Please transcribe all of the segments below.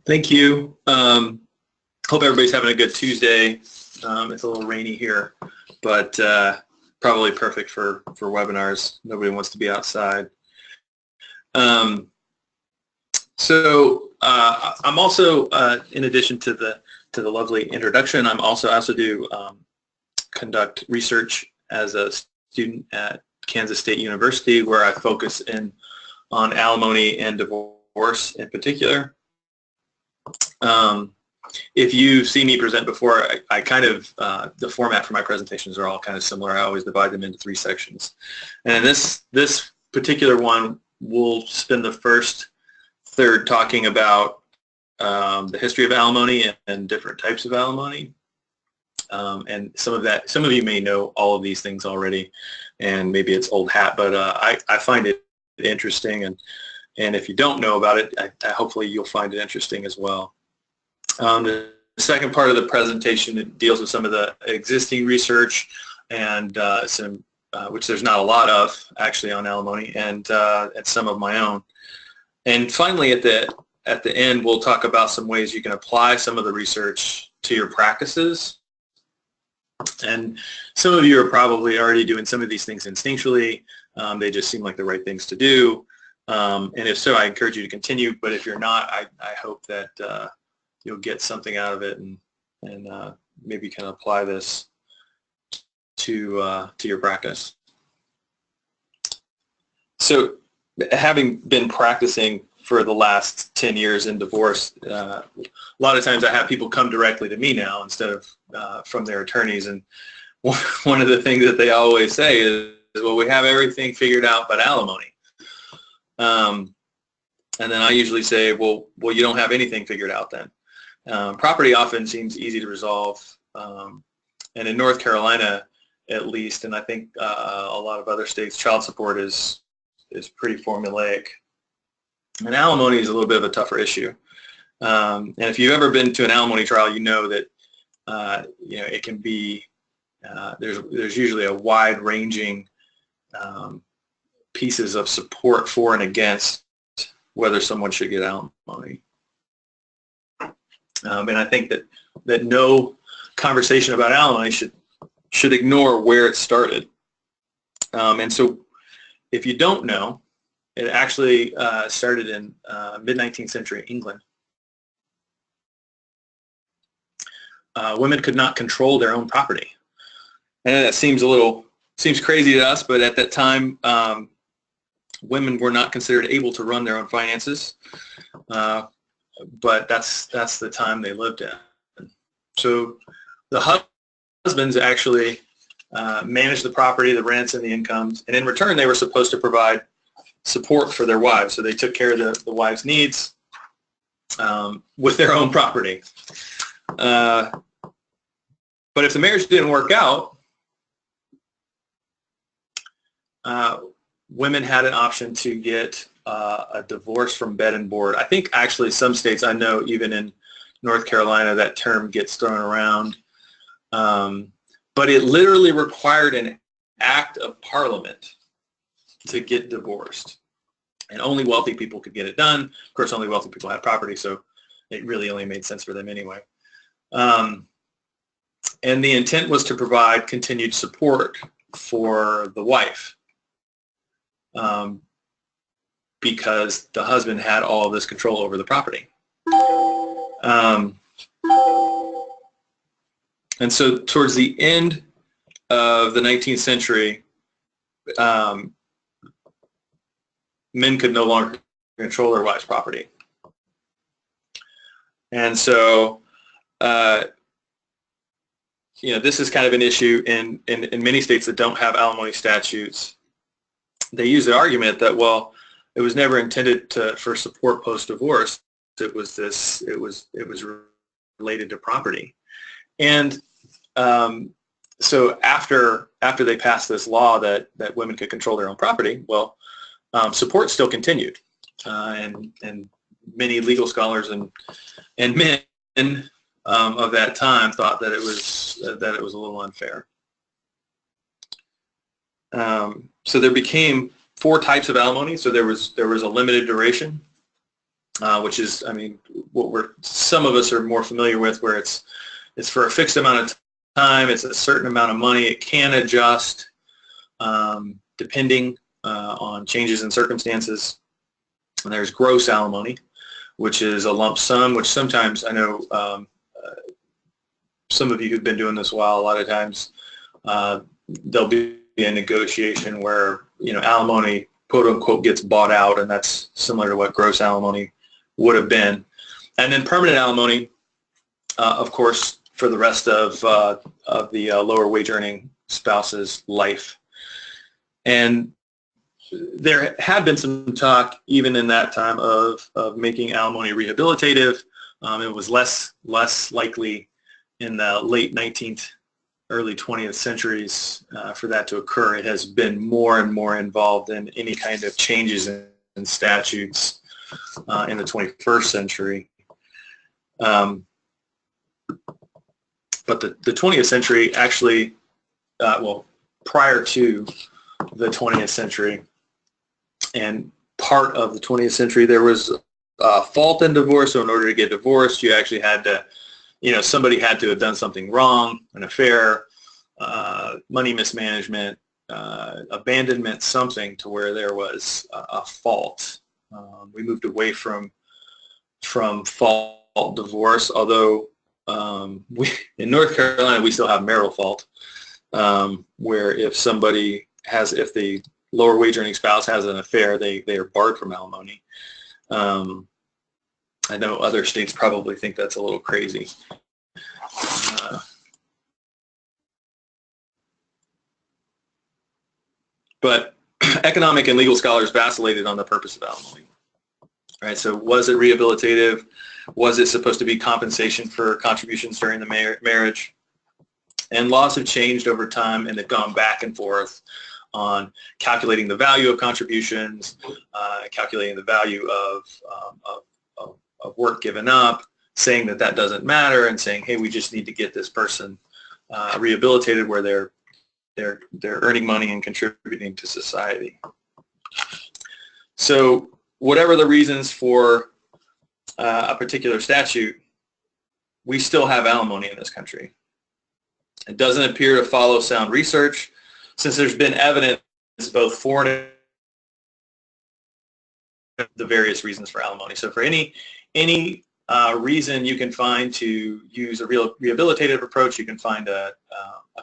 Thank you. Hope everybody's having a good Tuesday. It's a little rainy here, but probably perfect for webinars. Nobody wants to be outside. I'm also, in addition to the lovely introduction, I also do conduct research as a student at Kansas State University, where I focus on alimony and divorce in particular. If you've seen me present before, I kind of, the format for my presentations are all kind of similar. I always divide them into 3 sections. And this particular one, we'll spend the first third talking about the history of alimony and different types of alimony. And some of you may know all of these things already, and maybe it's old hat, but I find it interesting, and if you don't know about it, hopefully you'll find it interesting as well. The second part of the presentation deals with some of the existing research and which there's not a lot of actually on alimony, and some of my own. And finally, at the end, we'll talk about some ways you can apply some of the research to your practices. And some of you are probably already doing some of these things instinctually. They just seem like the right things to do. And if so, I encourage you to continue. But if you're not, I hope that you'll get something out of it and maybe can apply this to your practice. So, having been practicing for the last 10 years in divorce, a lot of times I have people come directly to me now instead of from their attorneys. And one of the things that they always say is, well, we have everything figured out but alimony. And then I usually say, well, you don't have anything figured out then. Property often seems easy to resolve. And in North Carolina, at least, and I think a lot of other states, child support is pretty formulaic. And alimony is a little bit of a tougher issue. And if you've ever been to an alimony trial, you know that it can be there's usually a wide-ranging pieces of support for and against whether someone should get alimony. And I think that no conversation about alimony should ignore where it started. And so, if you don't know, it actually started in mid-19th century England. Women could not control their own property. And that seems crazy to us, but at that time, women were not considered able to run their own finances. But that's the time they lived in. So the husbands actually managed the property, the rents, and the incomes, and in return they were supposed to provide support for their wives. So they took care of the wives' needs with their own property. But if the marriage didn't work out, women had an option to get a divorce from bed and board. I think actually some states, I know even in North Carolina, that term gets thrown around. But it literally required an act of Parliament to get divorced. And only wealthy people could get it done. Of course, only wealthy people had property, so it really only made sense for them anyway. And the intent was to provide continued support for the wife. Because the husband had all of this control over the property. And so towards the end of the 19th century, men could no longer control their wives' property. And so, this is kind of an issue in many states that don't have alimony statutes. They use the argument that, well, it was never intended for support post-divorce. It was related to property. And so after they passed this law that women could control their own property, well, support still continued, and many legal scholars and men of that time thought that it was a little unfair. So there became 4 types of alimony. So there was a limited duration, which is, I mean, some of us are more familiar with, where it's for a fixed amount of time, it's a certain amount of money, it can adjust depending on changes in circumstances. And there's gross alimony, which is a lump sum, which sometimes, I know some of you who've been doing this a while, a lot of times there'll be a negotiation where, you know, alimony, quote unquote, gets bought out, and that's similar to what gross alimony would have been. And then permanent alimony, of course, for the rest of the lower wage earning spouse's life. And there had been some talk even in that time of making alimony rehabilitative. It was less likely in the late 19th, early 20th centuries for that to occur. It has been more and more involved in any kind of changes in statutes in the 21st century. But the 20th century actually, well, prior to the 20th century and part of the 20th century, there was fault in divorce. So in order to get divorced, you actually had to, you know, somebody had to have done something wrong, an affair, money mismanagement, abandonment, something to where there was a fault. We moved away from fault divorce, although in North Carolina we still have marital fault, where if the lower wage earning spouse has an affair, they are barred from alimony. I know other states probably think that's a little crazy. But economic and legal scholars vacillated on the purpose of alimony. Right, so was it rehabilitative? Was it supposed to be compensation for contributions during the marriage? And laws have changed over time, and they've gone back and forth on calculating the value of contributions, calculating the value of work given up, saying that doesn't matter, and saying, hey, we just need to get this person rehabilitated where they're earning money and contributing to society. So whatever the reasons for a particular statute, we still have alimony in this country. It doesn't appear to follow sound research, since there's been evidence both for and the various reasons for alimony. So for any reason you can find to use a rehabilitative approach, you can find a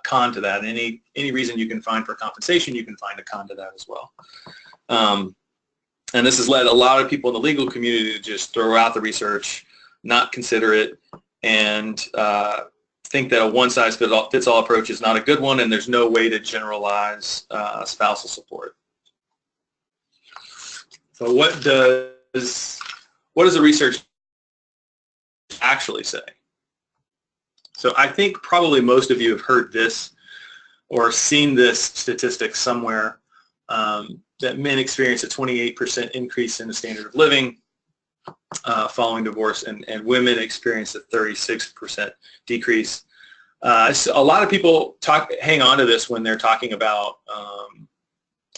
con to that. And any reason you can find for compensation, you can find a con to that as well. And this has led a lot of people in the legal community to just throw out the research, not consider it, and think that a one-size-fits-all approach is not a good one, and there's no way to generalize spousal support. So what does the research actually say? So I think probably most of you have heard this or seen this statistic somewhere, that men experience a 28% increase in the standard of living following divorce, and women experience a 36% decrease. So a lot of people hang on to this when they're talking about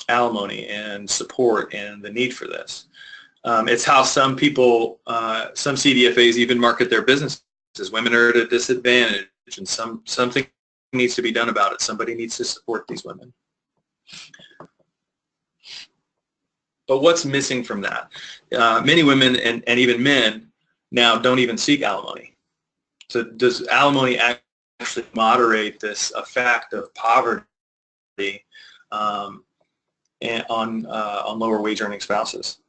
alimony and support and the need for this. It's how some people, some CDFAs even market their businesses. Women are at a disadvantage, and something needs to be done about it. Somebody needs to support these women. But what's missing from that? Many women and even men now don't even seek alimony. So does alimony actually moderate this effect of poverty on lower wage earning spouses?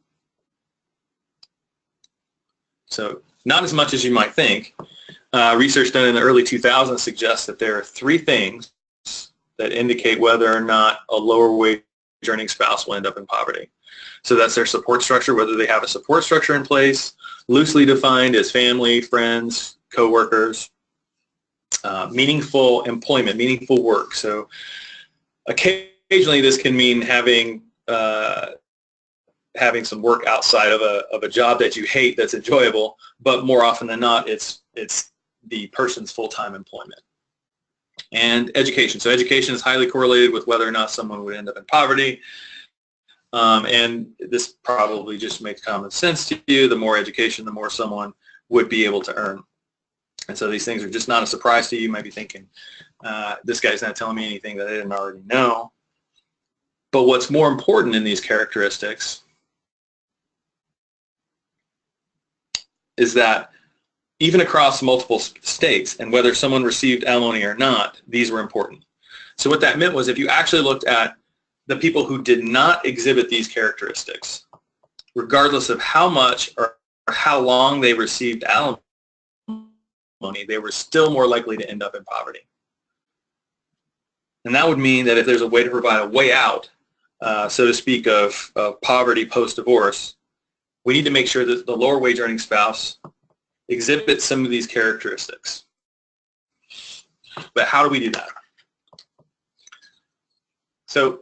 So not as much as you might think. Research done in the early 2000s suggests that there are 3 things that indicate whether or not a lower wage earning spouse will end up in poverty. So that's their support structure, whether they have a support structure in place, loosely defined as family, friends, coworkers, meaningful employment, meaningful work. So occasionally this can mean having some work outside of a job that you hate that's enjoyable, but more often than not, it's the person's full-time employment. And education. So education is highly correlated with whether or not someone would end up in poverty. And this probably just makes common sense to you. The more education, the more someone would be able to earn. And so these things are just not a surprise to you. You might be thinking, this guy's not telling me anything that I didn't already know. But what's more important in these characteristics is that even across multiple states, and whether someone received alimony or not, these were important. So what that meant was if you actually looked at the people who did not exhibit these characteristics, regardless of how much or how long they received alimony, they were still more likely to end up in poverty. And that would mean that if there's a way to provide a way out, so to speak, of poverty post-divorce, we need to make sure that the lower wage earning spouse exhibits some of these characteristics. But how do we do that? So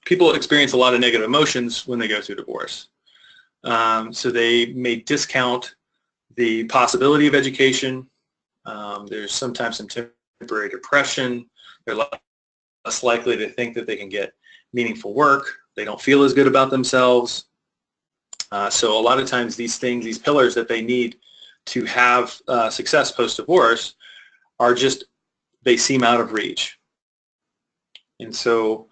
people experience a lot of negative emotions when they go through divorce. So they may discount the possibility of education. There's sometimes some temporary depression. They're less likely to think that they can get meaningful work. They don't feel as good about themselves. So a lot of times these things, these pillars that they need to have success post-divorce are just, they seem out of reach. And so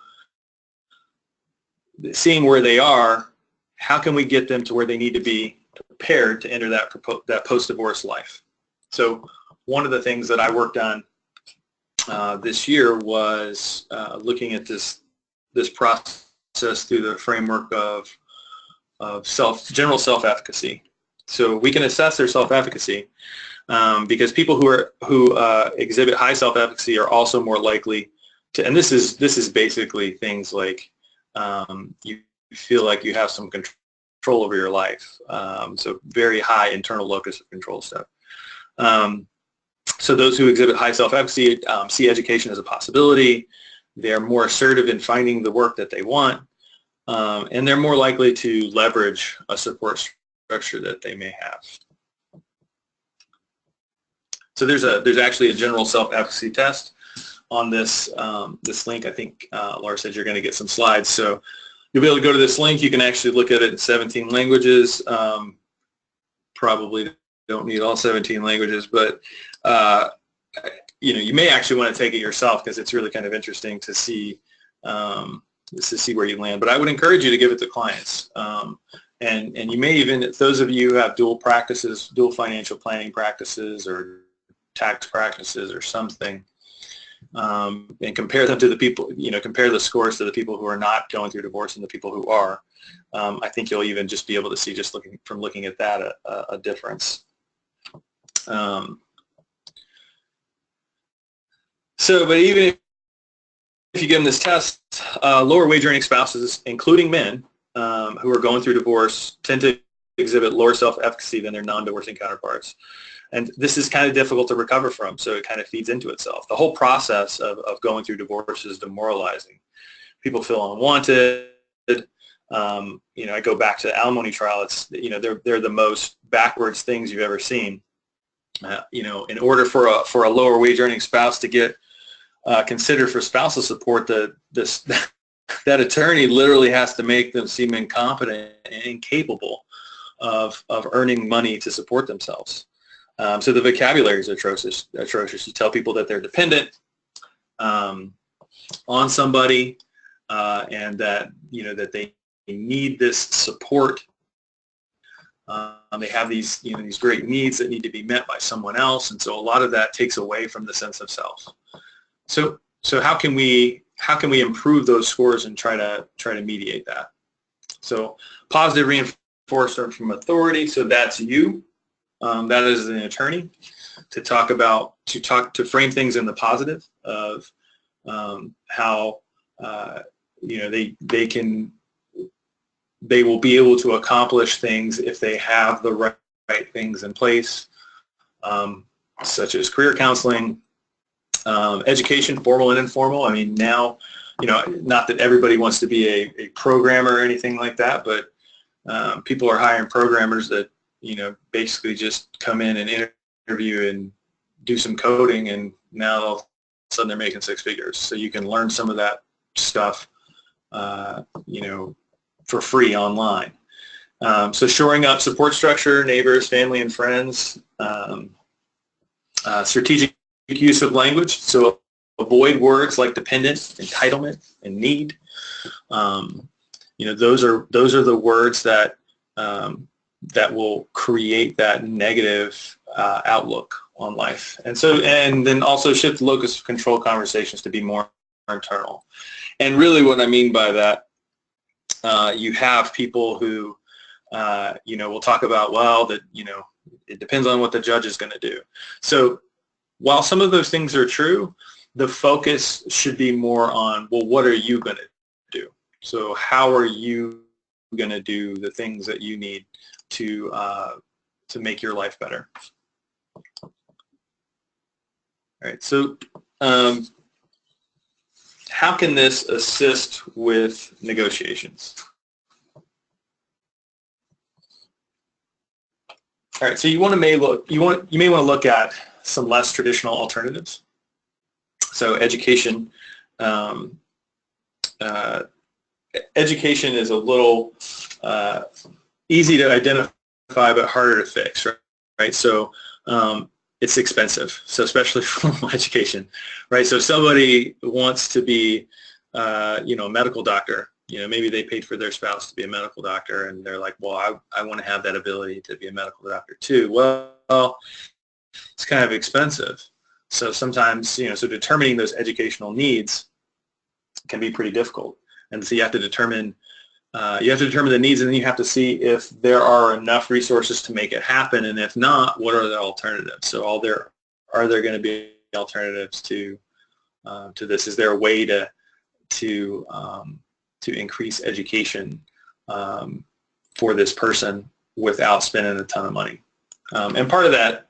seeing where they are, how can we get them to where they need to be prepared to enter that post-divorce life? So one of the things that I worked on this year was looking at this process through the framework of general self-efficacy. So we can assess their self-efficacy because people who exhibit high self-efficacy are also more likely to, and this is basically things like you feel like you have some control over your life. So very high internal locus of control stuff. So those who exhibit high self-efficacy see education as a possibility. They're more assertive in finding the work that they want, and they're more likely to leverage a support structure that they may have. So there's actually a general self-efficacy test on this this link. I think Laura said you're going to get some slides, so you'll be able to go to this link. You can actually look at it in 17 languages. Probably don't need all 17 languages, but you may actually want to take it yourself because it's really kind of interesting to see where you land. But I would encourage you to give it to clients. And you may even, those of you who have dual practices, dual financial planning practices or tax practices or something, and compare them to the people, compare the scores to the people who are not going through divorce and the people who are. I think you'll even just be able to see, just looking at that, a difference. But even if you give them this test, lower wage earning spouses, including men who are going through divorce, tend to exhibit lower self-efficacy than their non-divorcing counterparts. And this is kind of difficult to recover from, so it kind of feeds into itself. The whole process of going through divorce is demoralizing. People feel unwanted. I go back to the alimony trial. It's, they're the most backwards things you've ever seen. In order for a lower wage earning spouse to get considered for spousal support, that attorney literally has to make them seem incompetent and incapable of earning money to support themselves. So the vocabulary is atrocious. You tell people that they're dependent on somebody, and that that they need this support. They have these these great needs that need to be met by someone else, and so a lot of that takes away from the sense of self. So how can we improve those scores and try to mediate that? So positive reinforcement from authority. So that's you. That is an attorney to frame things in the positive of how they will be able to accomplish things if they have the right things in place, such as career counseling, education, formal and informal. I mean, now, not that everybody wants to be a programmer or anything like that, but people are hiring programmers that basically just come in and interview and do some coding, and now all of a sudden they're making six figures. So you can learn some of that stuff, for free online. So shoring up support structure, neighbors, family, and friends. Strategic use of language. So avoid words like dependent, entitlement, and need. Those are the words that that will create that negative outlook on life. And then also shift the locus of control conversations to be more internal. And really what I mean by that, you have people who, will talk about, well, that, it depends on what the judge is going to do. So while some of those things are true, the focus should be more on, well, what are you going to do? So how are you going to do the things that you need to make your life better? All right, so how can this assist with negotiations? All right, so you may want to look at some less traditional alternatives. So education. Education is a little easy to identify but harder to fix, right? So it's expensive, so especially formal education, right? So if somebody wants to be, a medical doctor, maybe they paid for their spouse to be a medical doctor, and they're like, well, I want to have that ability to be a medical doctor too. Well, it's kind of expensive. So sometimes, so determining those educational needs can be pretty difficult. And so you have to determine the needs, and then you have to see if there are enough resources to make it happen, and if not, what are the alternatives? So are there going to be alternatives to this? Is there a way to increase education for this person without spending a ton of money? And part of that,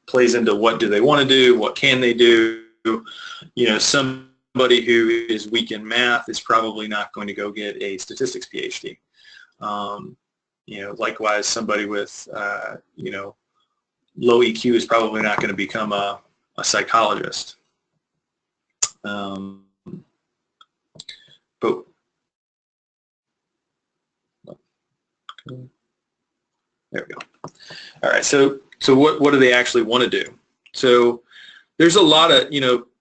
plays into what do they want to do, what can they do. Somebody who is weak in math is probably not going to go get a statistics PhD. Likewise, somebody with low EQ is probably not going to become a psychologist. But there we go. All right, so what do they actually want to do? So there's a lot of,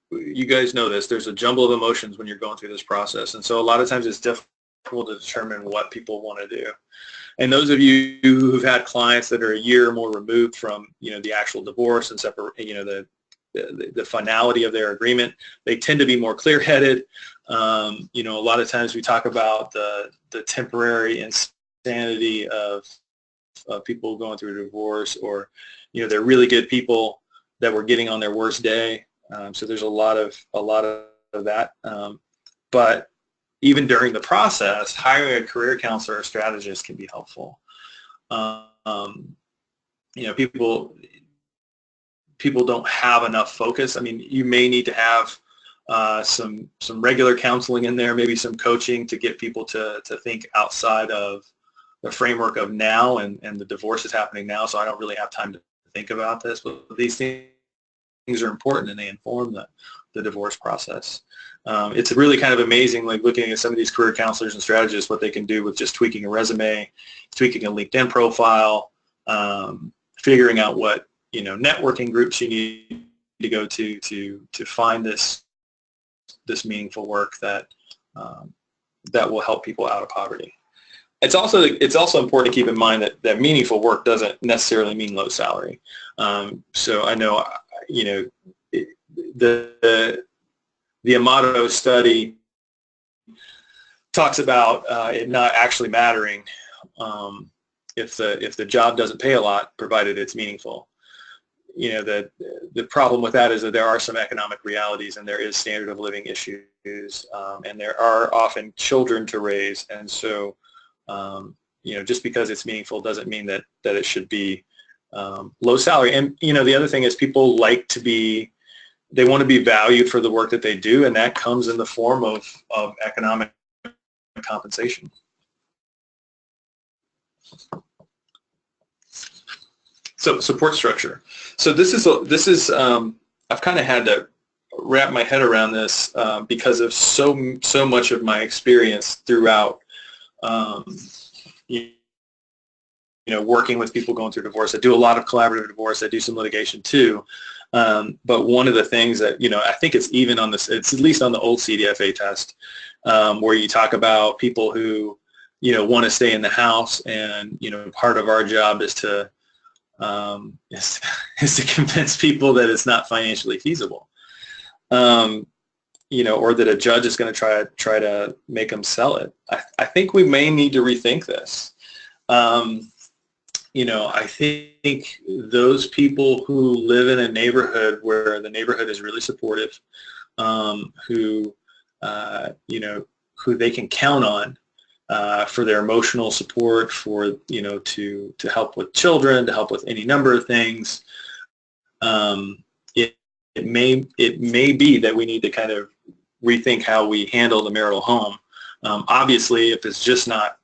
you guys know this, there's a jumble of emotions when you're going through this process. And so a lot of times it's difficult to determine what people want to do. And those of you who've had clients that are a year or more removed from, the actual divorce and the finality of their agreement, they tend to be more clear-headed. A lot of times we talk about the temporary insanity of people going through a divorce, or, they're really good people that were getting on their worst day. So there's a lot of that. But even during the process, hiring a career counselor or strategist can be helpful. People don't have enough focus. I mean, you may need to have some regular counseling in there, maybe some coaching to get people to think outside of the framework of now, and the divorce is happening now, so I don't really have time to think about this. But these things are important, and they inform the divorce process. It's really kind of amazing, like looking at some of these career counselors and strategists, what they can do with just tweaking a resume, tweaking a LinkedIn profile, figuring out what networking groups you need to go to find this meaningful work that will help people out of poverty. It's also important to keep in mind that meaningful work doesn't necessarily mean low salary. So I know the Amato study talks about it not actually mattering if the job doesn't pay a lot, provided it's meaningful. The problem with that is that there are some economic realities, and there is standard of living issues, and there are often children to raise, and so just because it's meaningful doesn't mean that it should be low salary. And the other thing is, people they want to be valued for the work that they do, and that comes in the form of economic compensation. So support structure. So this is I've kind of had to wrap my head around this because of so much of my experience throughout you working with people going through divorce. I do a lot of collaborative divorce. I do some litigation too. But one of the things that, I think it's even on this, it's at least on the old CDFA test, where you talk about people who, want to stay in the house, and, part of our job is to convince people that it's not financially feasible, or that a judge is going to try to make them sell it. I think we may need to rethink this. I think those people who live in a neighborhood where the neighborhood is really supportive, who they can count on for their emotional support, for to help with children, to help with any number of things. It may be that we need to kind of rethink how we handle the marital home. Obviously, if it's just not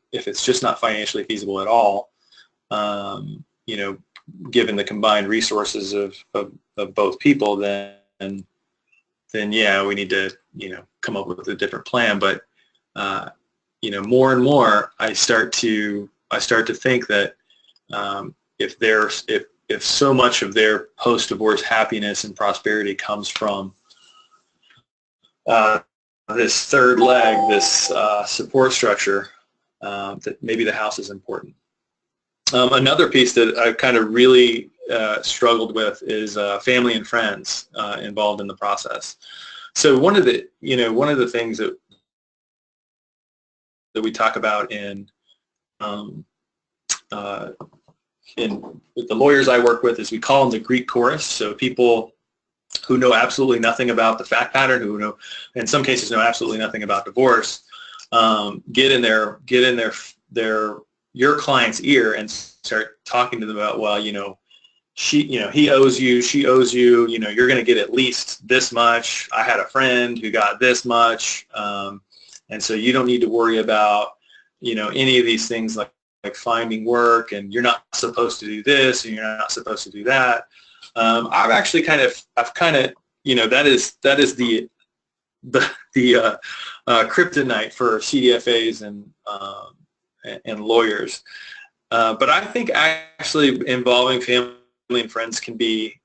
financially feasible at all, given the combined resources of both people, then yeah, we need to, come up with a different plan. But, more and more, I start to think that if so much of their post-divorce happiness and prosperity comes from this third leg, this support structure, that maybe the house is important. Another piece that I've kind of really struggled with is family and friends involved in the process. So one of the things that we talk about in with the lawyers I work with is we call them the Greek chorus. So people who know absolutely nothing about the fact pattern, who know, in some cases, know absolutely nothing about divorce, get in your client's ear and start talking to them about, well, he owes you, she owes you, you're going to get at least this much. I had a friend who got this much. And so you don't need to worry about, any of these things like finding work, and you're not supposed to do this and you're not supposed to do that. I've kind of, that is the kryptonite for CDFAs and lawyers. But I think actually involving family and friends can be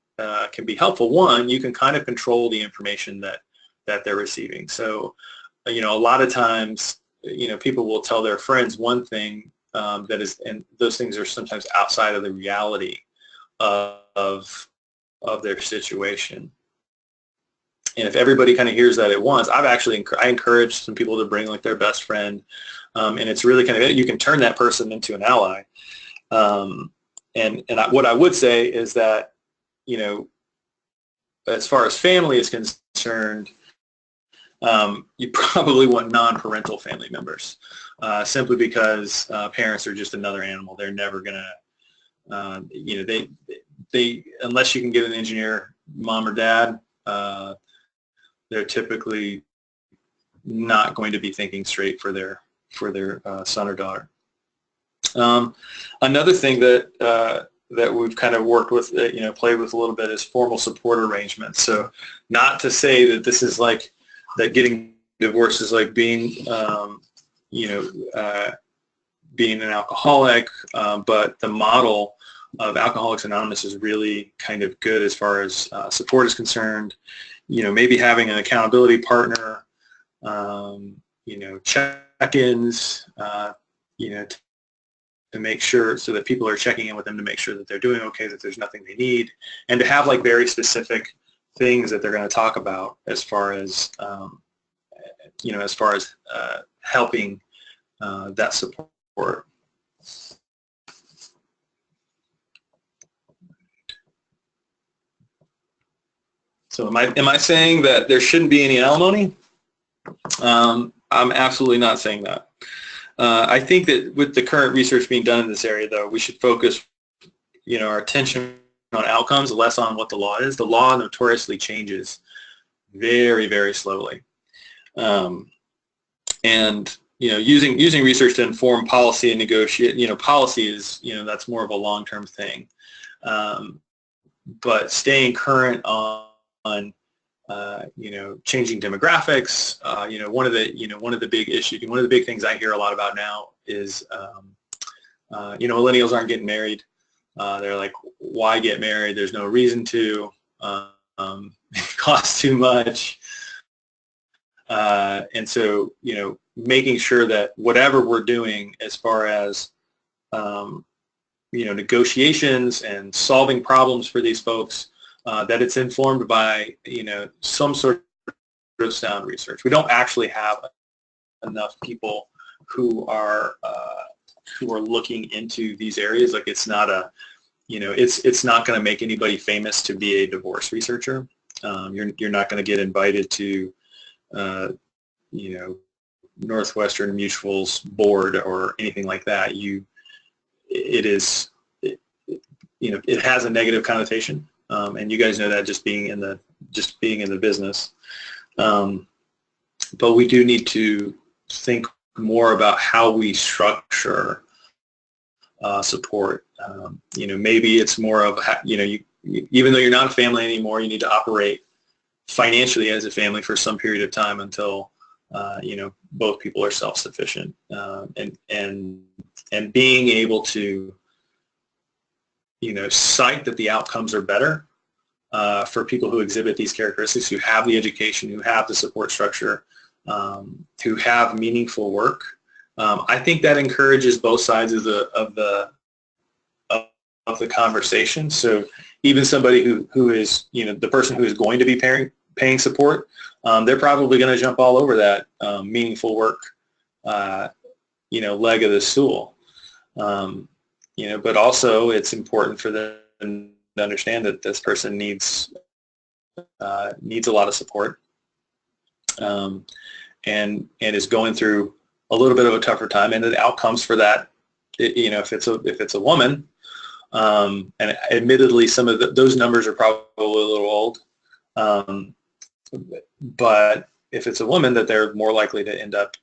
helpful. One, you can kind of control the information that they're receiving. So, a lot of times, people will tell their friends one thing that is, and those things are sometimes outside of the reality of their situation. And if everybody kind of hears that at once, I encourage some people to bring like their best friend, and it's really kind of, you can turn that person into an ally. What I would say is that, as far as family is concerned, you probably want non-parental family members, simply because parents are just another animal. They're never gonna, they unless you can get an engineer mom or dad, they're typically not going to be thinking straight for their son or daughter. Another thing that we've kind of worked with, played with a little bit, is formal support arrangements. So not to say that this is like, that getting divorced is like being, being an alcoholic, but the model of Alcoholics Anonymous is really kind of good as far as support is concerned. Maybe having an accountability partner, check-ins, to make sure, so that people are checking in with them to make sure that they're doing okay, that there's nothing they need, and to have like very specific things that they're going to talk about as far as, helping that support. So am I saying that there shouldn't be any alimony? I'm absolutely not saying that. I think that with the current research being done in this area, though, we should focus, our attention on outcomes, less on what the law is. The law notoriously changes very, very slowly, and using research to inform policy and negotiate. Policy is that's more of a long-term thing, but staying current on changing demographics. One of the big issues, one of the big things I hear a lot about now is, millennials aren't getting married. They're like, why get married? There's no reason to. It costs too much. And so, making sure that whatever we're doing as far as, negotiations and solving problems for these folks, that it's informed by, some sort of sound research. We don't actually have enough people who are looking into these areas. Like, it's not it's not going to make anybody famous to be a divorce researcher. You're not going to get invited to, Northwestern Mutual's board or anything like that. It has a negative connotation, and you guys know that just being in the business. But we do need to think more about how we structure support. Maybe it's more of, even though you're not a family anymore, you need to operate financially as a family for some period of time until both people are self-sufficient, and being able to cite that the outcomes are better for people who exhibit these characteristics, who have the education, who have the support structure, who have meaningful work. I think that encourages both sides of the conversation. So even somebody who is, the person who is going to be paying support, they're probably going to jump all over that meaningful work, leg of the stool. But also it's important for them to understand that this person needs a lot of support, and is going through a little bit of a tougher time, and the outcomes for that, if it's a woman, and admittedly some of those numbers are probably a little old, but if it's a woman, that they're more likely to end up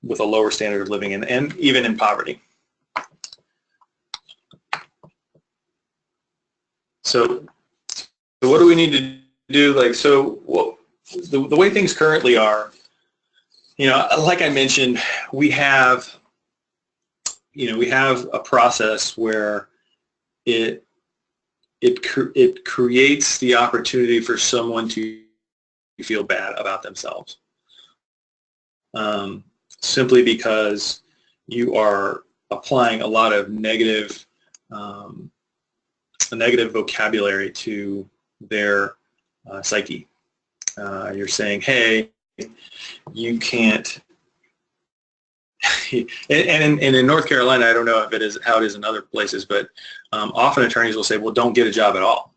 with a lower standard of living, and even in poverty. So what do we need to do? The way things currently are, like I mentioned, we have a process where it creates the opportunity for someone to feel bad about themselves, simply because you are applying a lot of negative vocabulary to their psyche. You're saying, hey, you can't, and in North Carolina, I don't know if it is how it is in other places, but often attorneys will say, well, don't get a job at all,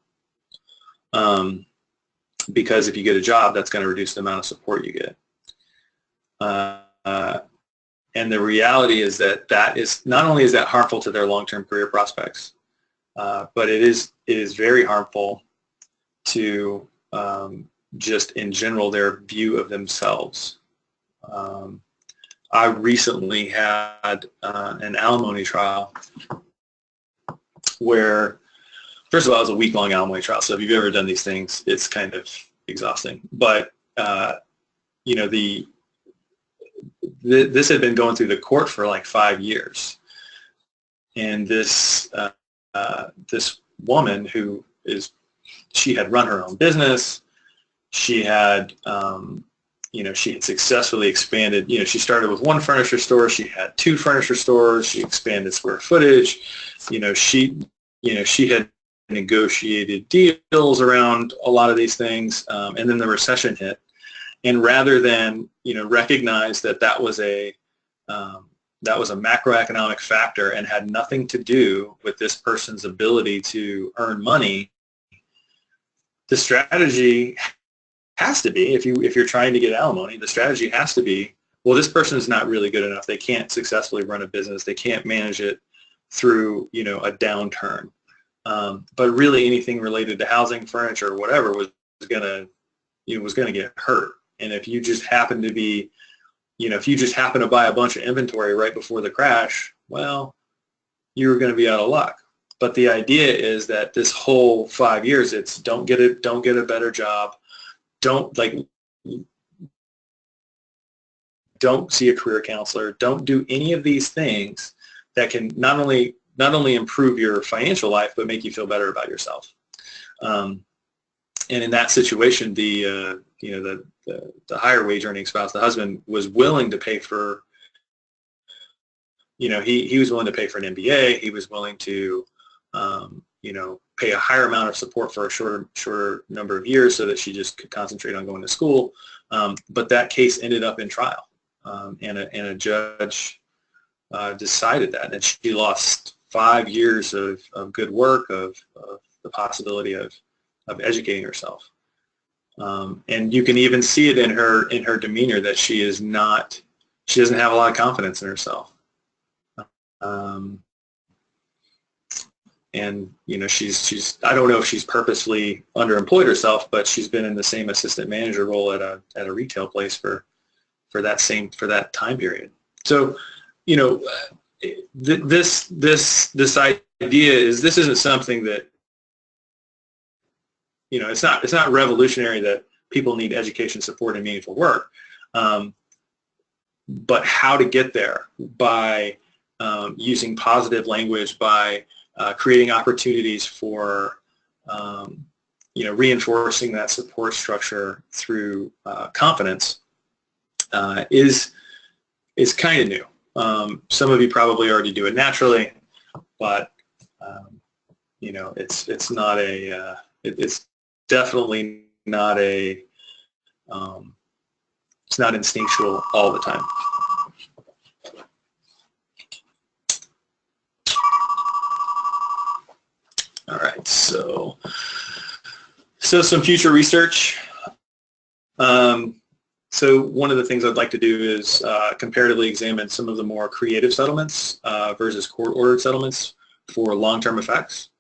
because if you get a job, that's going to reduce the amount of support you get. And the reality is that is not only is that harmful to their long-term career prospects, but it is very harmful to just in general their view of themselves. I recently had an alimony trial where, first of all, it was a week-long alimony trial. So if you've ever done these things, it's kind of exhausting. But this had been going through the court for like 5 years, and this woman she had run her own business. She had she had successfully expanded. She started with one furniture store. She had 2 furniture stores. She expanded square footage. She had negotiated deals around a lot of these things, and then the recession hit. And rather than recognize that was a macroeconomic factor and had nothing to do with this person's ability to earn money, the strategy has to be, if you're trying to get alimony, the strategy has to be, well, this person is not really good enough. They can't successfully run a business. They can't manage it through a downturn. But really, anything related to housing, furniture, whatever was gonna get hurt. And if you just happen to be, if you just happen to buy a bunch of inventory right before the crash, well, you're going to be out of luck. But the idea is that this whole 5 years, it's don't get a better job, don't see a career counselor, don't do any of these things that can not only improve your financial life but make you feel better about yourself. And in that situation, the higher wage earning spouse, the husband, was willing to pay for, he was willing to pay for an MBA. He was willing to pay a higher amount of support for a shorter number of years so that she just could concentrate on going to school. But that case ended up in trial, and a judge decided that, and she lost 5 years of good work, of the possibility of educating herself. And you can even see it in her demeanor that she doesn't have a lot of confidence in herself. And she's I don't know if she's purposely underemployed herself, but she's been in the same assistant manager role at a retail place for that time period. So, this idea is, this isn't something that, it's not revolutionary that people need education, support, and meaningful work. But how to get there by using positive language, by creating opportunities for reinforcing that support structure through confidence is kind of new. Some of you probably already do it naturally, but it's not it's definitely not it's not instinctual all the time. All right, so some future research. So one of the things I'd like to do is comparatively examine some of the more creative settlements versus court-ordered settlements for long-term effects.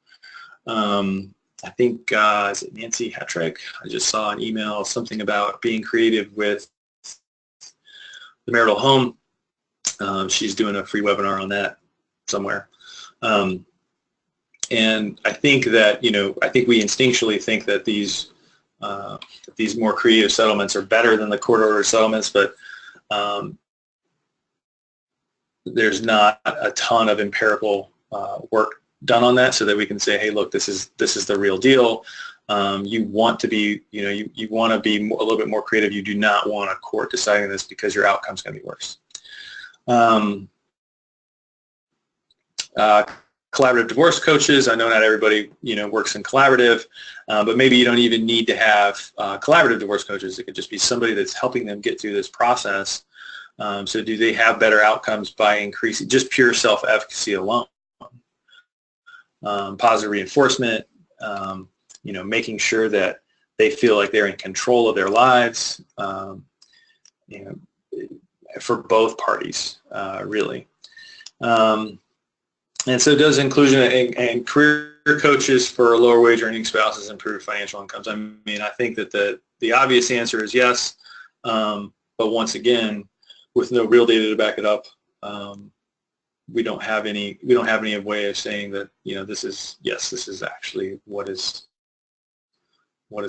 I think, is it Nancy Hattrick? I just saw an email, something about being creative with the marital home. She's doing a free webinar on that somewhere. And I think that, I think we instinctually think that these more creative settlements are better than the court-ordered settlements, but there's not a ton of empirical work done on that, so that we can say, hey, look, this is the real deal. You want to be, you want to be a little bit more creative. You do not want a court deciding this because your outcome's going to be worse. Collaborative divorce coaches. I know not everybody, works in collaborative, but maybe you don't even need to have collaborative divorce coaches. It could just be somebody that's helping them get through this process. So do they have better outcomes by increasing just pure self-efficacy alone? Positive reinforcement, making sure that they feel like they're in control of their lives, for both parties, really. And so does inclusion and career coaches for lower wage earning spouses improve financial incomes? I mean, I think that the obvious answer is yes, but once again, with no real data to back it up, we don't have any way of saying that, this is actually what is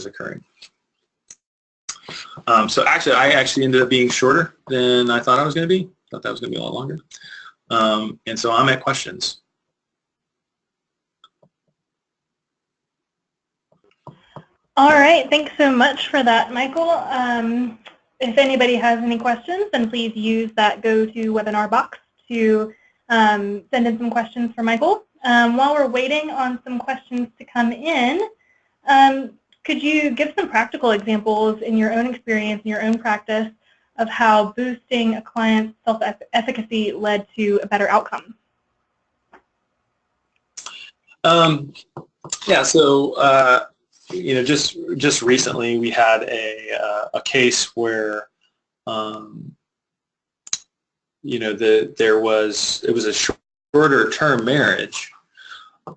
occurring. So actually, I ended up being shorter than I thought I was going to be. I thought that was going to be a lot longer. And so I'm at questions. All right, thanks so much for that, Michael. If anybody has any questions, then please use that GoToWebinar box to send in some questions for Michael. While we're waiting on some questions to come in, could you give some practical examples in your own experience, in your own practice, of how boosting a client's self-efficacy led to a better outcome? Yeah, so just recently we had a case where it was a shorter term marriage,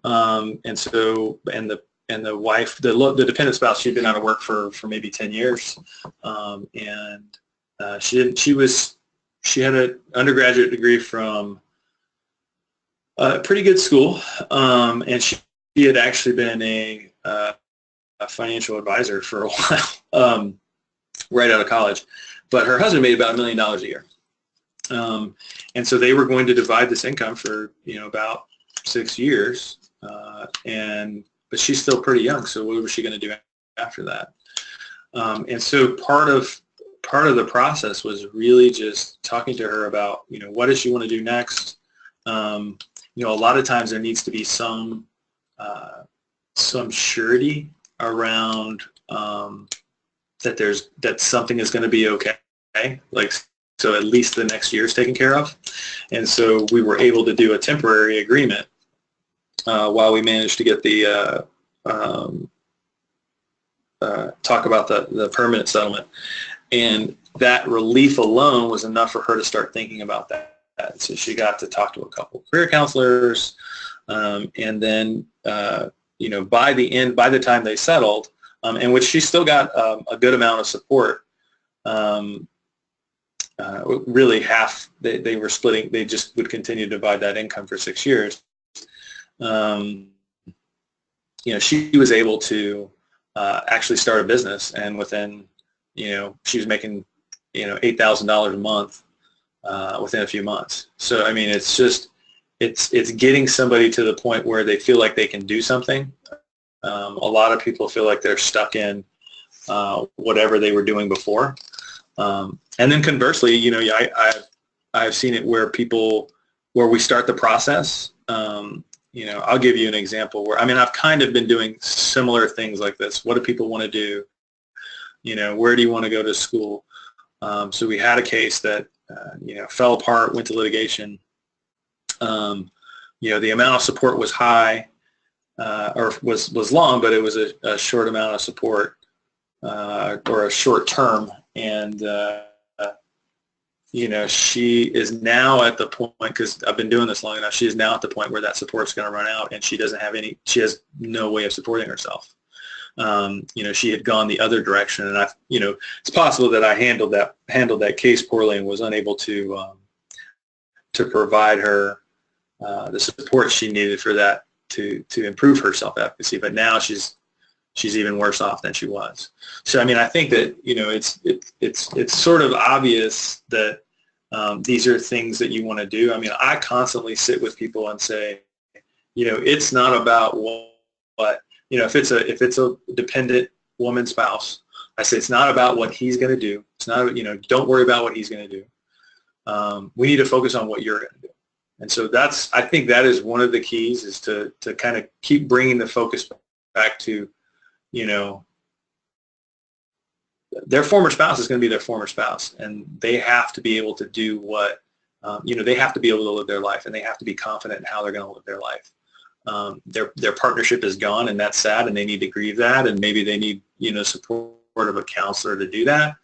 and the wife, the dependent spouse, she'd been out of work for maybe 10 years, and she had an undergraduate degree from pretty good school, and she had actually been a financial advisor for a while, right out of college. But her husband made about $1 million a year. And so they were going to divide this income for, about 6 years. But she's still pretty young, so what was she going to do after that? And so part of the process was really just talking to her about, what does she want to do next? A lot of times there needs to be some surety around that something is going to be okay. So at least the next year is taken care of. And so we were able to do a temporary agreement while we managed to get the talk about the permanent settlement. And that relief alone was enough for her to start thinking about that. So she got to talk to a couple of career counselors, and then by the time they settled, in which she still got a good amount of support. Really half, they were splitting, they just would continue to divide that income for 6 years. She was able to actually start a business, and within, she was making, $8,000 a month within a few months. So, I mean, it's just, it's getting somebody to the point where they feel like they can do something. A lot of people feel like they're stuck in whatever they were doing before. And then conversely, I've seen it where we start the process. I'll give you an example where, I've kind of been doing similar things like this. What do people want to do? Where do you want to go to school? So we had a case that, fell apart, went to litigation. The amount of support was high, or was long, but it was a short amount of support, or a short term. And, she is now at the point, because I've been doing this long enough, she is now at the point where that support's going to run out, and she has no way of supporting herself. She had gone the other direction, and it's possible that I handled that case poorly and was unable to provide her the support she needed for that to improve her self-efficacy. But now she's even worse off than she was. So, I think that, it's sort of obvious that these are things that you want to do. I constantly sit with people and say, it's not about what if it's a dependent woman spouse, I say it's not about what he's going to do. It's not, don't worry about what he's going to do. We need to focus on what you're going to do. And so I think that is one of the keys, is to kind of keep bringing the focus back to, their former spouse is going to be their former spouse, and they have to be able to do what, they have to be able to live their life, and they have to be confident in how they're going to live their life. Their partnership is gone, and that's sad, and they need to grieve that, and maybe they need, support of a counselor to do that.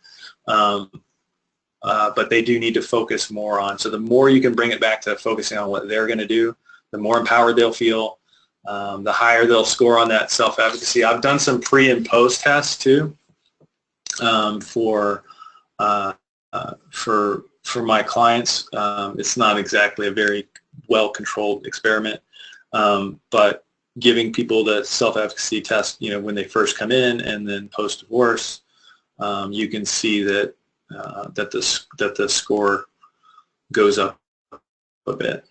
But they do need to focus more on, so the more you can bring it back to focusing on what they're going to do, the more empowered they'll feel, the higher they'll score on that self-efficacy. I've done some pre and post tests too, for my clients. It's not exactly a very well-controlled experiment, but giving people the self-efficacy test, when they first come in, and then post-divorce, you can see that the score goes up a bit.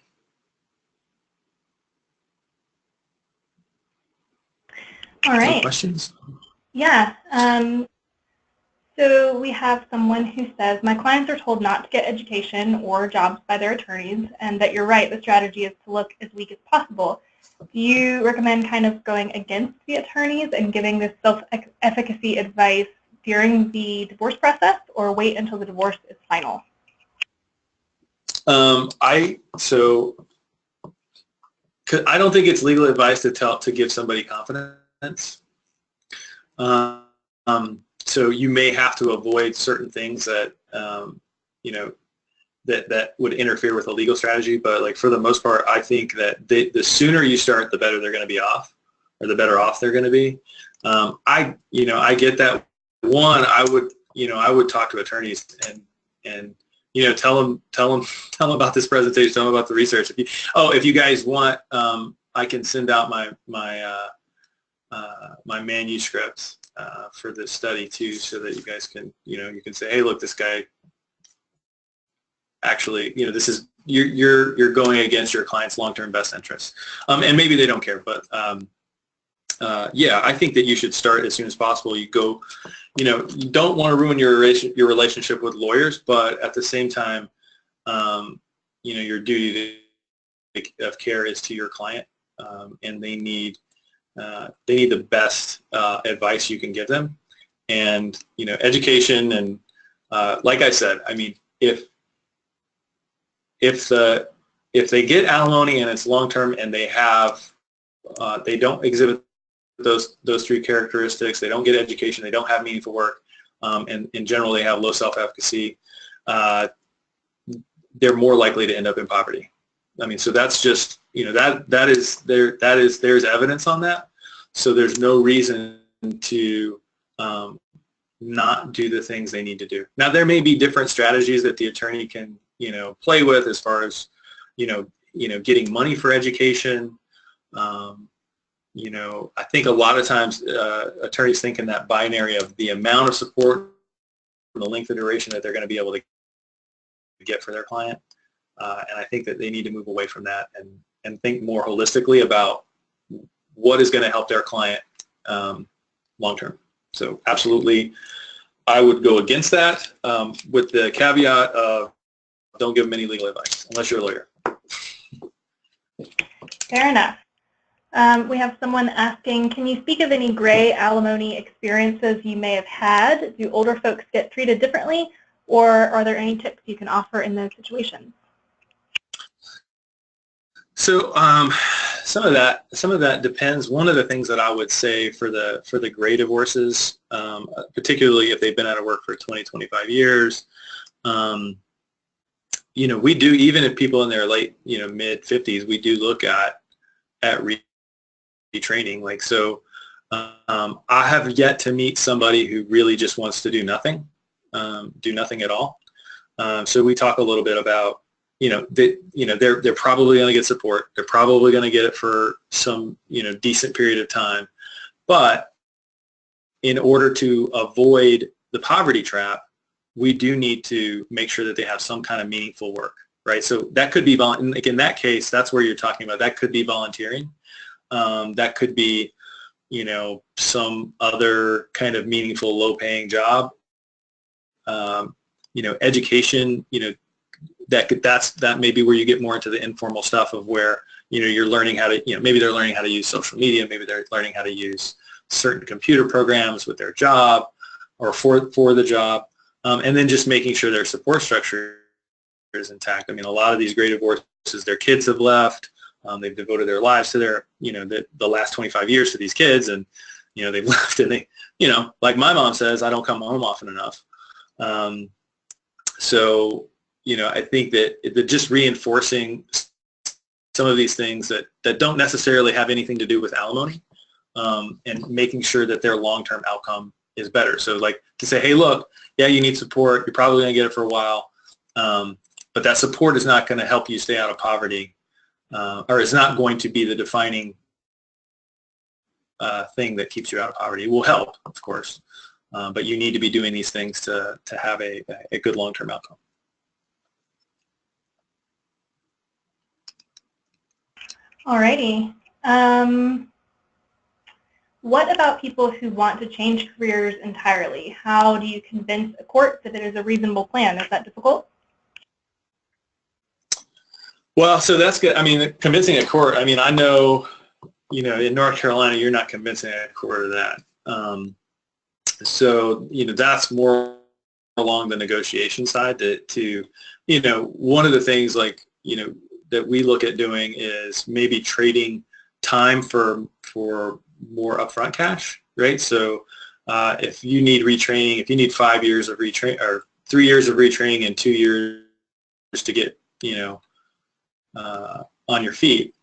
All right. Any questions? Yeah. So we have someone who says, my clients are told not to get education or jobs by their attorneys, and that you're right, the strategy is to look as weak as possible. Do you recommend kind of going against the attorneys and giving this self-efficacy advice during the divorce process, or wait until the divorce is final? I don't think it's legal advice to give somebody confidence. So you may have to avoid certain things that that would interfere with a legal strategy. But for the most part, I think that the sooner you start, the better they're going to be off, or the better off they're going to be. I get that. One, I would talk to attorneys and tell them about this presentation, tell them about the research. If you guys want, I can send out my manuscripts for this study too, so that you guys can, you can say, hey, look, this guy actually, this is, you're going against your client's long-term best interests. And maybe they don't care, but yeah, I think that you should start as soon as possible. You don't want to ruin your relationship with lawyers, but at the same time, your duty of care is to your client, and they need the best advice you can give them. And education, and like I said, I mean, if they get alimony and it's long term, and they don't exhibit those three characteristics, they don't get education, they don't have meaningful work, and in general they have low self-efficacy, they're more likely to end up in poverty. I mean, so that's just, there's evidence on that. So there's no reason to not do the things they need to do. Now, there may be different strategies that the attorney can, play with, as far as, getting money for education. I think a lot of times attorneys think in that binary of the amount of support and the length of duration that they're going to be able to get for their client. And I think that they need to move away from that and think more holistically about what is going to help their client long term. So absolutely, I would go against that, with the caveat of don't give them any legal advice unless you're a lawyer. Fair enough. We have someone asking, can you speak of any gray alimony experiences you may have had? Do older folks get treated differently, or are there any tips you can offer in those situations? So some of that depends. One of the things that I would say for the gray divorces, particularly if they've been out of work for 20, 25 years, we do, even if people in their late, mid 50s, we do look at retraining. Like, so I have yet to meet somebody who really just wants to do nothing at all. So we talk a little bit about, they're probably going to get support. They're probably going to get it for some, decent period of time. But in order to avoid the poverty trap, we do need to make sure that they have some kind of meaningful work, right? So that could be, like in that case, that's where you're talking about. That could be volunteering. That could be, some other kind of meaningful, low-paying job. Education, that may be where you get more into the informal stuff of where, you're learning how to, maybe they're learning how to use social media, maybe they're learning how to use certain computer programs with their job or for the job, and then just making sure their support structure is intact. I mean, a lot of these gray divorces, their kids have left, they've devoted their lives to their, the last 25 years to these kids, and, they've left, and they, like my mom says, I don't come home often enough. So, I think that just reinforcing some of these things that don't necessarily have anything to do with alimony, and making sure that their long-term outcome is better. So like to say, hey, look, yeah, you need support. You're probably going to get it for a while. But that support is not going to help you stay out of poverty, or is not going to be the defining thing that keeps you out of poverty. It will help, of course, but you need to be doing these things to have a good long-term outcome. Alrighty. What about people who want to change careers entirely? How do you convince a court that it is a reasonable plan? Is that difficult? Well, so that's good. I mean, convincing a court, I mean, I know, in North Carolina, you're not convincing a court of that. So, that's more along the negotiation side to one of the things like, that we look at doing is maybe trading time for more upfront cash, right? So if you need retraining, if you need 5 years of retraining or 3 years of retraining and 2 years to get, on your feet,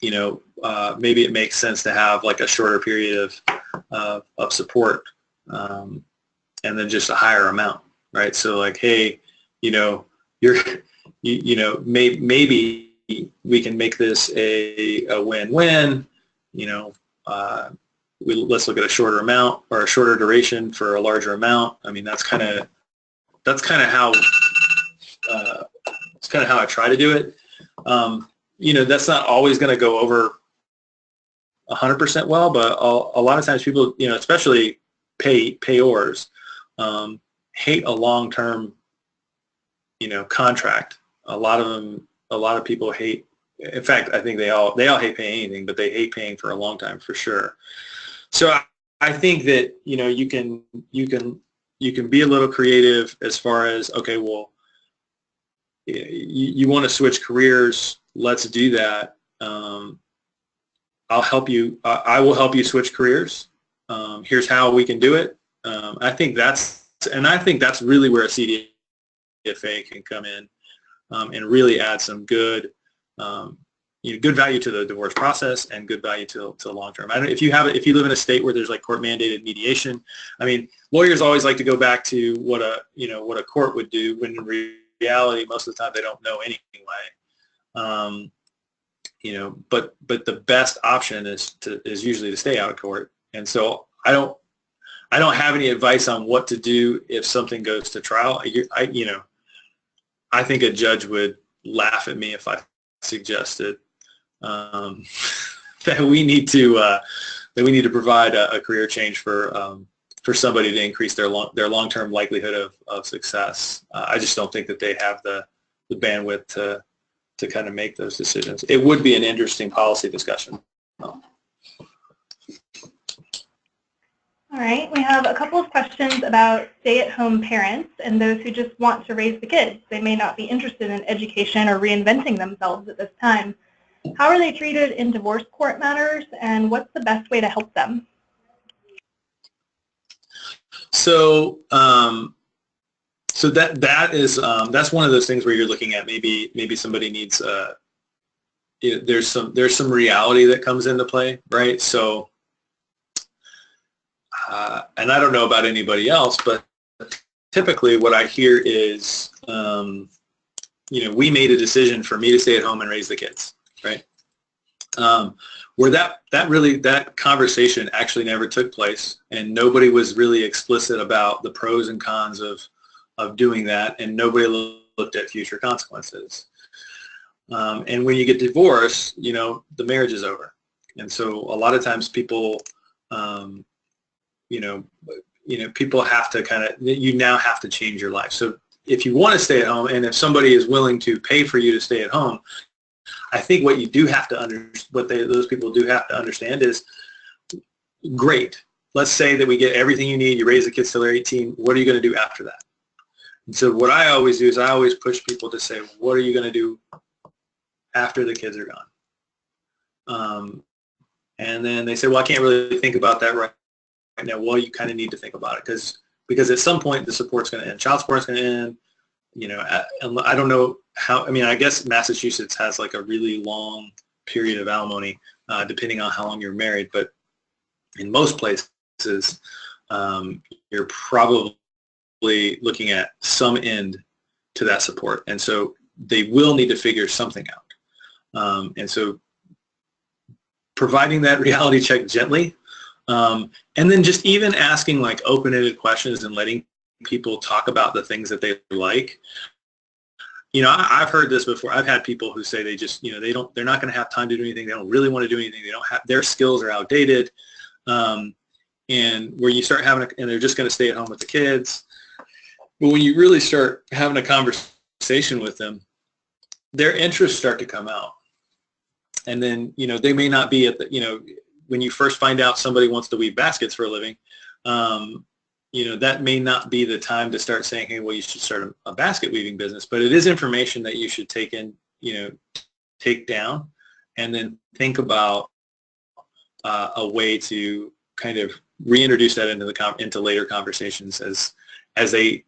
maybe it makes sense to have like a shorter period of support, and then just a higher amount, right? So like, hey, you're, maybe we can make this a win-win. Let's look at a shorter amount or a shorter duration for a larger amount. I mean, that's kind of how it's kind of how I try to do it. That's not always going to go over 100% well, but a lot of times people, especially payors, hate a long-term, contract. A lot of people hate. In fact, I think they all hate paying anything, but they hate paying for a long time for sure. So I think that you can be a little creative as far as, okay, well, you want to switch careers, let's do that. I'll help you. I will help you switch careers. Here's how we can do it. I think that's really where a CDFA can come in and really add some good value to the divorce process and good value to long term. I don't know if you live in a state where there's like court mandated mediation. I mean, lawyers always like to go back to what a court would do, when in reality most of the time they don't know anyway. But the best option is usually to stay out of court. And so I don't have any advice on what to do if something goes to trial. I think a judge would laugh at me if I suggested that we need to provide a career change for somebody to increase their long-term likelihood of success. I just don't think that they have the bandwidth to kind of make those decisions. It would be an interesting policy discussion. All right, we have a couple of questions about stay-at-home parents and those who just want to raise the kids. They may not be interested in education or reinventing themselves at this time. How are they treated in divorce court matters, and what's the best way to help them? So that's one of those things where you're looking at maybe somebody needs there's some reality that comes into play, right? So and I don't know about anybody else, but typically what I hear is we made a decision for me to stay at home and raise the kids, right? Where that conversation actually never took place, and nobody was really explicit about the pros and cons of doing that, and nobody looked at future consequences. And when you get divorced, the marriage is over, and so a lot of times people, people have to you now have to change your life. So if you want to stay at home, and if somebody is willing to pay for you to stay at home, I think what you do have to those people do have to understand is, great, let's say that we get everything you need, you raise the kids till they're 18, what are you going to do after that? And so what I always do is I always push people to say, what are you going to do after the kids are gone? And then they say, well, I can't really think about that right now. Well, you kind of need to think about it because at some point the support's going to end. Child support's going to end. I don't know how. I mean, I guess Massachusetts has like a really long period of alimony, depending on how long you're married. But in most places, you're probably looking at some end to that support, and so they will need to figure something out. And so, providing that reality check gently, and then just even asking like open-ended questions and letting people talk about the things that they like. I've heard this before. I've had people who say they just, they're not going to have time to do anything. They don't really want to do anything. They don't have, their skills are outdated. And where you start having, and they're just going to stay at home with the kids. But when you really start having a conversation with them, their interests start to come out. And then, they may not be at the, when you first find out somebody wants to weave baskets for a living, that may not be the time to start saying, hey, well, you should start a basket weaving business. But it is information that you should take down, and then think about a way to kind of reintroduce that into later conversations as they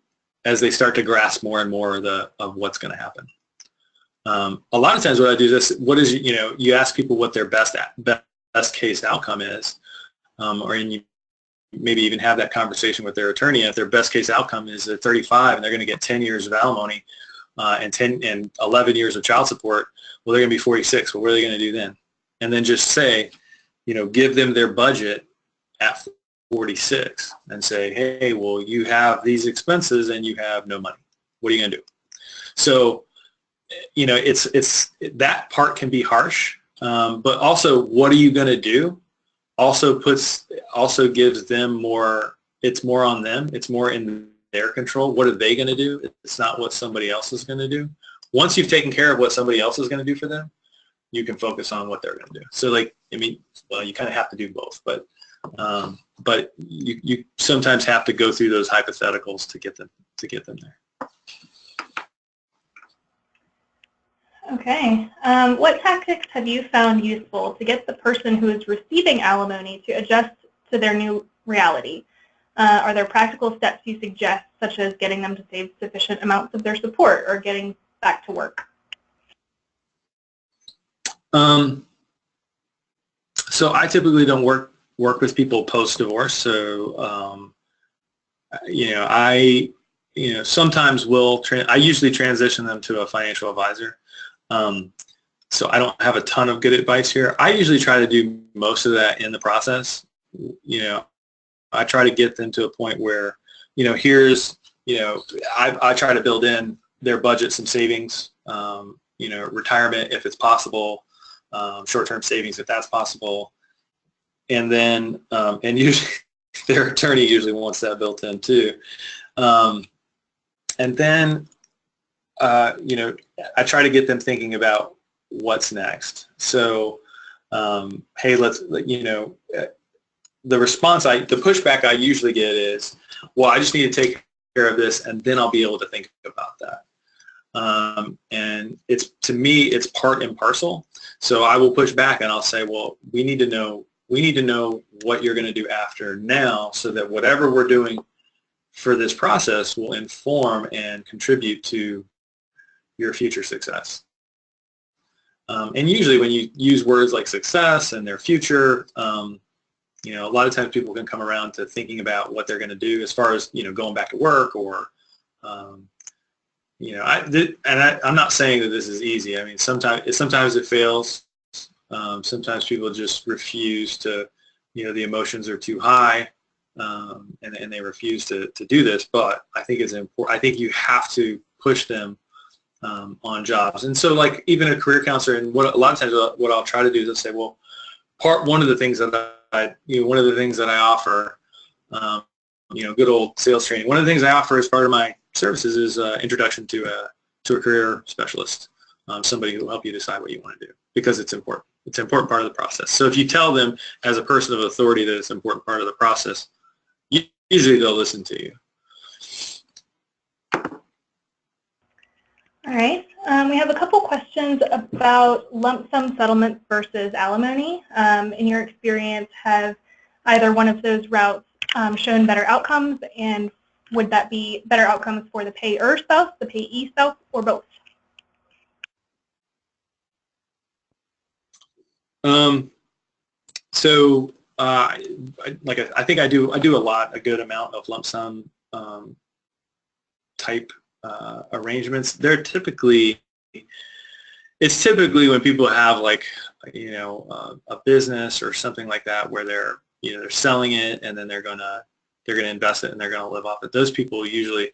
start to grasp more and more of what's going to happen. A lot of times what I do is this: you ask people what their best case outcome is, or maybe even have that conversation with their attorney. And if their best case outcome is at 35 and they're going to get 10 years of alimony and 11 years of child support, well, they're going to be 46. Well, what are they going to do then? And then just say, give them their budget at 46 and say, hey, well, you have these expenses and you have no money. What are you going to do? So, it's that part can be harsh, but also what are you going to do? Also gives them more. It's more on them. It's more in their control. What are they going to do? It's not what somebody else is going to do. Once you've taken care of what somebody else is going to do for them, you can focus on what they're going to do. So, you kind of have to do both, but you sometimes have to go through those hypotheticals to get them there. Okay. What tactics have you found useful to get the person who is receiving alimony to adjust to their new reality? Are there practical steps you suggest, such as getting them to save sufficient amounts of their support or getting back to work? So I typically don't work with people post-divorce. So, I sometimes I usually transition them to a financial advisor. So I don't have a ton of good advice here. I usually try to do most of that in the process. I try to get them to a point where, I try to build in their budget some savings, retirement if it's possible, short-term savings if that's possible. And then, and usually their attorney usually wants that built in too. And then, I try to get them thinking about what's next. So, hey, the pushback I usually get is, well, I just need to take care of this and then I'll be able to think about that. And to me, it's part and parcel. So I will push back and I'll say, well, we need to know what you're going to do after now so that whatever we're doing for this process will inform and contribute to your future success. And usually when you use words like success and their future, a lot of times people can come around to thinking about what they're going to do as far as, going back to work or, I'm not saying that this is easy. I mean, sometimes it fails. Sometimes people just refuse to, the emotions are too high, and they refuse to do this. But I think it's important. I think you have to push them on jobs. And so, like even a career counselor, and a lot of times what I'll try to do is I'll say, well, one of the things that I offer, good old sales training. One of the things I offer as part of my services is introduction to a career specialist, somebody who will help you decide what you want to do, because it's important. It's an important part of the process. So if you tell them as a person of authority that it's an important part of the process, usually they'll listen to you. All right. We have a couple questions about lump sum settlements versus alimony. In your experience, have either one of those routes shown better outcomes, and would that be better outcomes for the payer spouse, the payee spouse, or both? I think I do a good amount of lump sum type arrangements. It's typically when people have a business or something like that where they're selling it and then they're gonna invest it and they're gonna live off it. Those people usually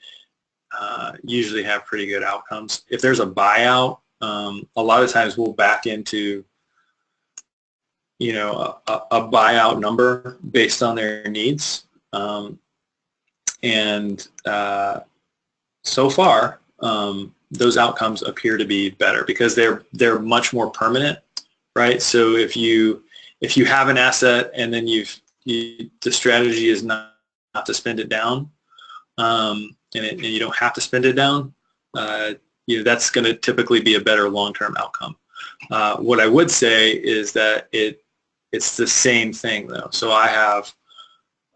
have pretty good outcomes. If there's a buyout, a lot of times we'll back into a buyout number based on their needs, and so far those outcomes appear to be better because they're much more permanent, right? So if you have an asset and then the strategy is not to spend it down, and you don't have to spend it down, that's going to typically be a better long-term outcome. What I would say is that it's the same thing though. So I've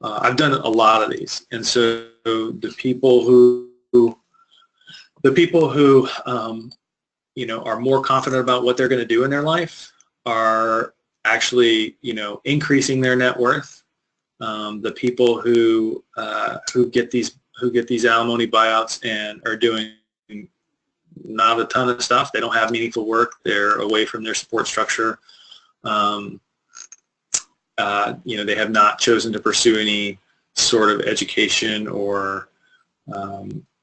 done a lot of these, and so the people who are more confident about what they're going to do in their life are actually increasing their net worth The people who get these alimony buyouts and are doing not a ton of stuff. They don't have meaningful work. They're away from their support structure. They have not chosen to pursue any sort of education or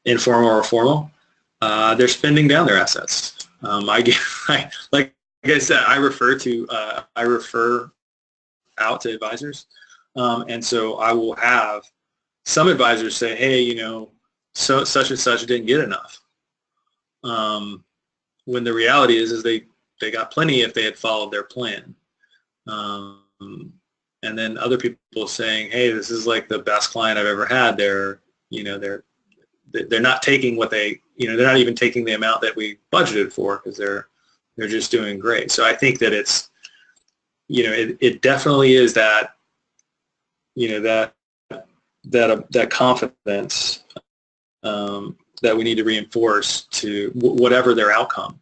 informal or formal. They're spending down their assets. Like I said, I refer out to advisors, and so I will have some advisors say, "Hey, so such and such didn't get enough." When the reality is they got plenty if they had followed their plan. And then other people saying, "Hey, this is like the best client I've ever had. They're not taking what they're not even taking the amount that we budgeted for because they're just doing great." So I think that it's, it definitely is that, that confidence that we need to reinforce to whatever their outcome.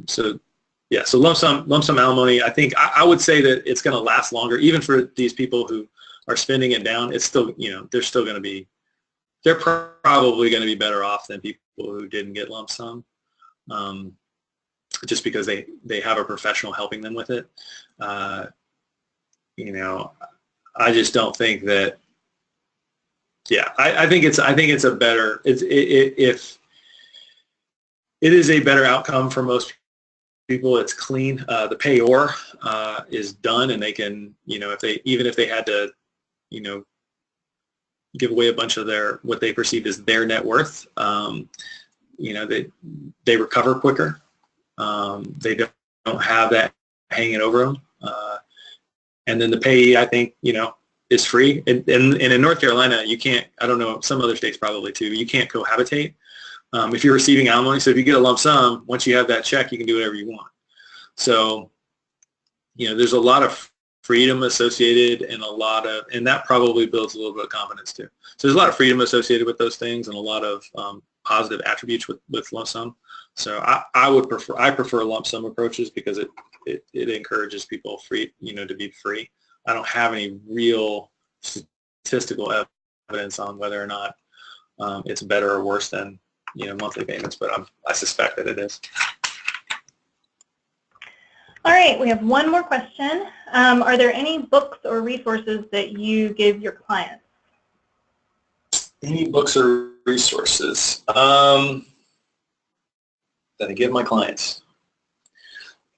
So lump sum alimony, I think I would say that it's going to last longer, even for these people who are spending it down. It's still, they're probably going to be better off than people who didn't get lump sum, just because they have a professional helping them with it. I just don't think that. Yeah, I think it's a better, if it is a better outcome for most people. It's clean. The payor is done, and they can, if they had to, give away a bunch of what they perceive as their net worth, they recover quicker. They don't have that hanging over them, and then the payee, I think, is free. And in North Carolina, you can't, I don't know, some other states probably too, you can't cohabitate if you're receiving alimony. So if you get a lump sum, once you have that check, you can do whatever you want. So, there's a lot of freedom associated and that probably builds a little bit of confidence too. So there's a lot of freedom associated with those things and a lot of positive attributes with lump sum. So I prefer lump sum approaches because it encourages people to be free. I don't have any real statistical evidence on whether or not it's better or worse than monthly payments, but I suspect that it is. All right, we have one more question. Are there any books or resources that you give your clients? Any books or resources that I give my clients?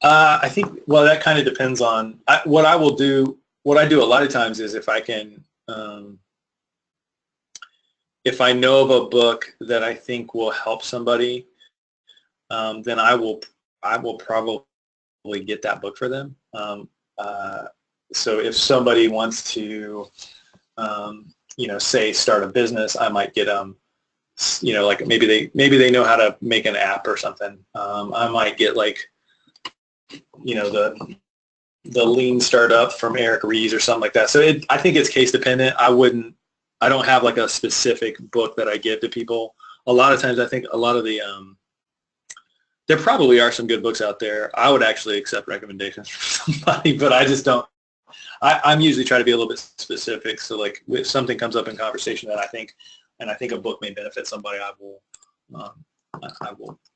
I think, well, that kind of depends on what I will do. What I do a lot of times is if I can, if I know of a book that I think will help somebody, then I will probably get that book for them. So if somebody wants to, say start a business, I might get them, like maybe they know how to make an app or something. I might get the lean startup from Eric Ries or something like that. So I think it's case dependent. I don't have like a specific book that I give to people. A lot of times I think a lot of the, there probably are some good books out there. I would actually accept recommendations from somebody, but I just don't. I'm usually trying to be a little bit specific. So like if something comes up in conversation that I think a book may benefit somebody, I will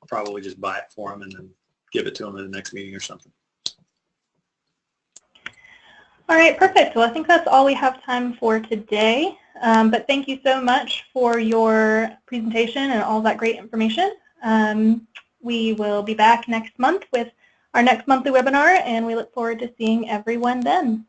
probably just buy it for them and then give it to them in the next meeting or something. All right, perfect. Well, I think that's all we have time for today. But thank you so much for your presentation and all that great information. We will be back next month with our next monthly webinar, and we look forward to seeing everyone then.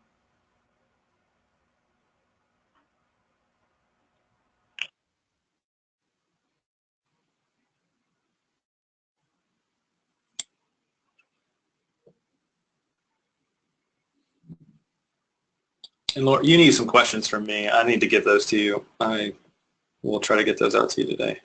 And Laura, you need some questions from me. I need to get those to you. I will try to get those out to you today.